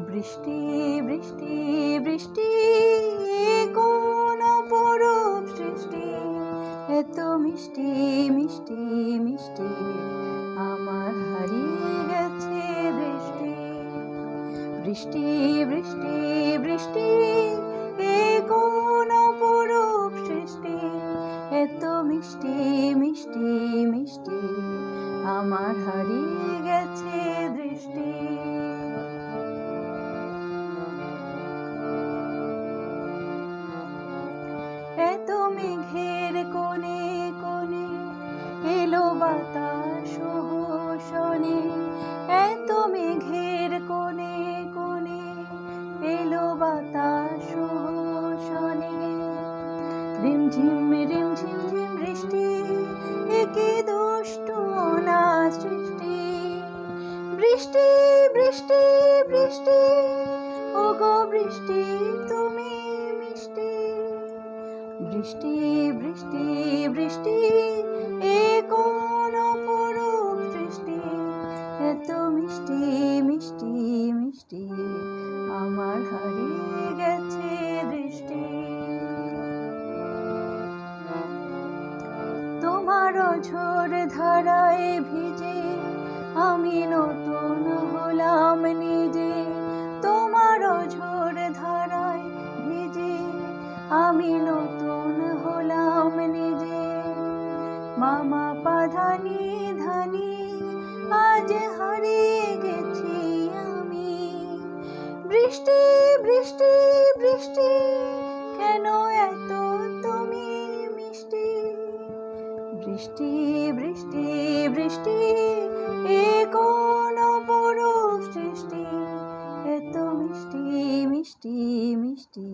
বৃষ্টি বৃষ্টি বৃষ্টি কোন অপরূপ সৃষ্টি, এত মিষ্টি মিষ্টি মিষ্টি আমার হারিয়ে গেছে দৃষ্টি। বৃষ্টি বৃষ্টি বৃষ্টি কোন অপরূপ সৃষ্টি, এত মিষ্টি মিষ্টি মিষ্টি আমার হারিয়ে গেছে দৃষ্টি। এত মেঘের কোণে কোণে এলো বাতাস শোনে, এত মেঘের কোণে কোণে এলো বাতাস শোনে। রিমঝিম রিমঝিম ঝিম বৃষ্টি, একে দুষ্ট না সৃষ্টি। বৃষ্টি বৃষ্টি বৃষ্টি ওগো বৃষ্টি তুমি মিষ্টি। বৃষ্টি বৃষ্টি বৃষ্টি কোন অপরূপ সৃষ্টি, এত মিষ্টি মিষ্টি মিষ্টি আমার হারিয়ে গেছে দৃষ্টি। তোমার ঝোর ধারায় ভিজে আমি নতুন হলাম নিজে। তোমার ঝোর ধারায় ভিজে আমি নতুন হলাম নিজে। মামা পাধানি ধানি আজ হারিয়ে গেছি আমি। বৃষ্টি বৃষ্টি বৃষ্টি কেন এত তুমি মিষ্টি। বৃষ্টি বৃষ্টি বৃষ্টি কোন অপরূপ সৃষ্টি, এত মিষ্টি মিষ্টি মিষ্টি